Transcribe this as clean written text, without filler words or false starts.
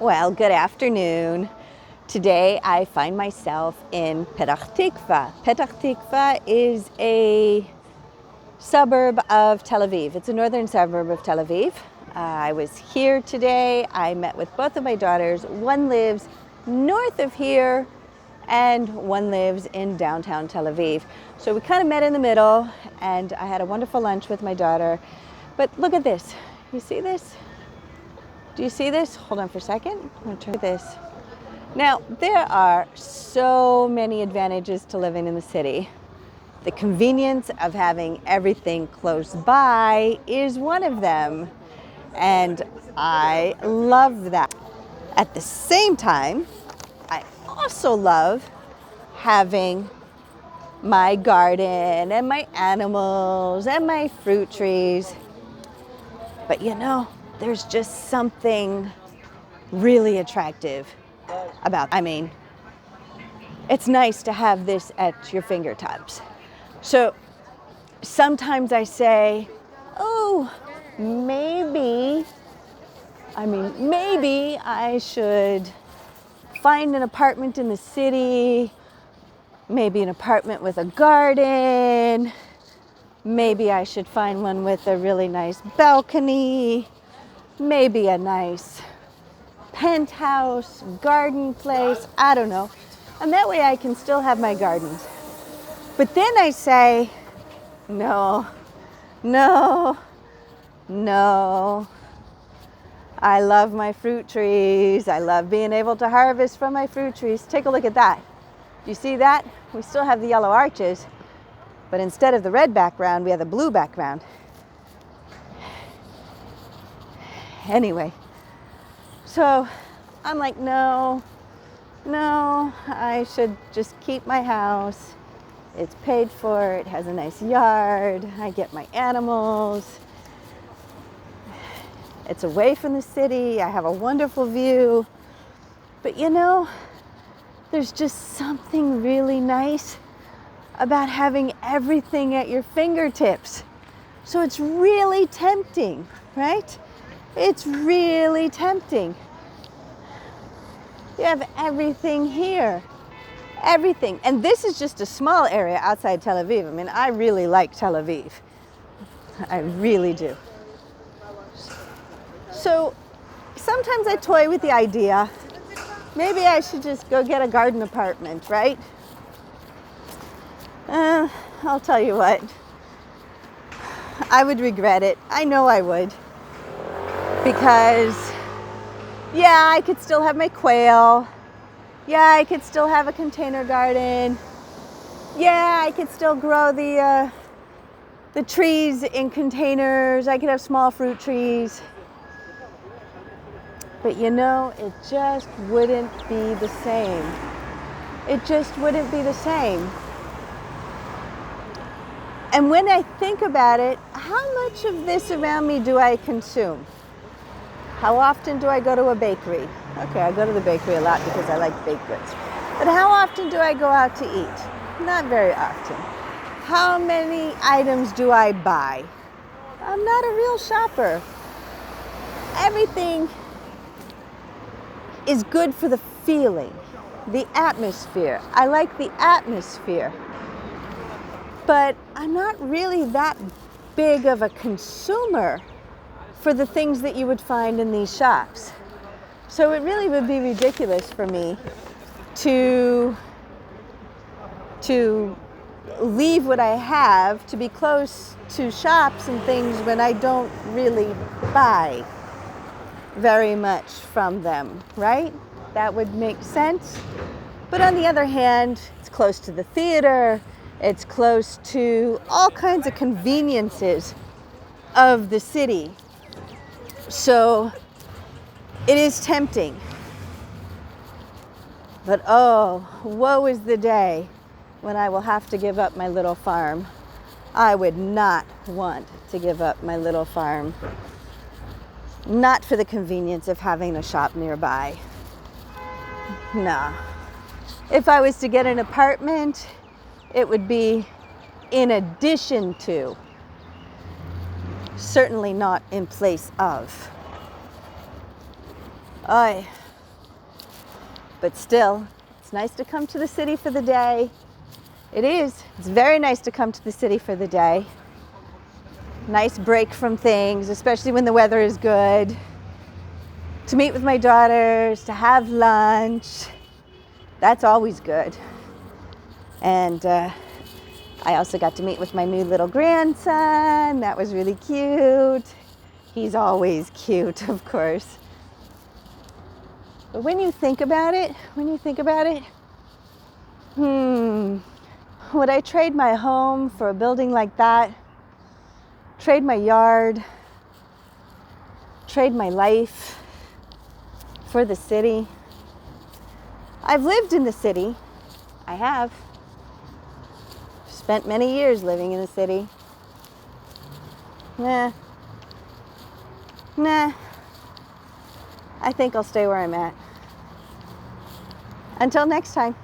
Well, good afternoon. Today I find myself in Petah Tikva. Petah Tikva is a suburb of Tel Aviv. It's a northern suburb of Tel Aviv. I was here today. I met with both of my daughters. One lives north of here and one lives in downtown Tel Aviv. So we kind of met in the middle, and I had a wonderful lunch with my daughter. But look at this. You see this? Do you see this? Hold on for a second. I'm going to turn this. Now, there are so many advantages to living in the city. The convenience of having everything close by is one of them, and I love that. At the same time, I also love having my garden and my animals and my fruit trees. But you know, there's just something really attractive about, it's nice to have this at your fingertips. So sometimes I say, oh, maybe I should find an apartment in the city, maybe an apartment with a garden, maybe I should find one with a really nice balcony, maybe a nice penthouse, garden place, I don't know. And that way I can still have my gardens. But then I say, no. I love my fruit trees. I love being able to harvest from my fruit trees. Take a look at that. Do you see that? We still have the yellow arches, but instead of the red background, we have the blue background. Anyway, so I'm like, no, I should just keep my house. It's paid for, it has a nice yard, I get my animals. It's away from the city, I have a wonderful view. But you know, there's just something really nice about having everything at your fingertips. So it's really tempting, right? It's really tempting. You have everything here, everything. And this is just a small area outside Tel Aviv. I mean, I really like Tel Aviv. I really do. So sometimes I toy with the idea, maybe I should just go get a garden apartment, right? I'll tell you what, I would regret it. I know I would. Because, yeah, I could still have my quail. Yeah, I could still have a container garden. Yeah, I could still grow the trees in containers. I could have small fruit trees. But you know, it just wouldn't be the same. It just wouldn't be the same. And when I think about it, how much of this around me do I consume? How often do I go to a bakery? Okay, I go to the bakery a lot because I like baked goods. But how often do I go out to eat? Not very often. How many items do I buy? I'm not a real shopper. Everything is good for the feeling, the atmosphere. I like the atmosphere. But I'm not really that big of a consumer for the things that you would find in these shops. So it really would be ridiculous for me to leave what I have to be close to shops and things when I don't really buy very much from them, right? That would make sense. But on the other hand, it's close to the theater, it's close to all kinds of conveniences of the city. So it is tempting. But oh, woe is the day when I will have to give up my little farm. I would not want to give up my little farm. Not for the convenience of having a shop nearby. No. If I was to get an apartment, it would be in addition to. Certainly not in place of. but still, it's nice to come to the city for the day. It is. It's very nice to come to the city for the day. Nice break from things, especially when the weather is good. To meet with my daughters, to have lunch. That's always good. And I also got to meet with my new little grandson. That was really cute. He's always cute, of course. But when you think about it, would I trade my home for a building like that? Trade my yard? Trade my life for the city? I've lived in the city. I have. Spent many years living in the city. Nah. I think I'll stay where I'm at. Until next time.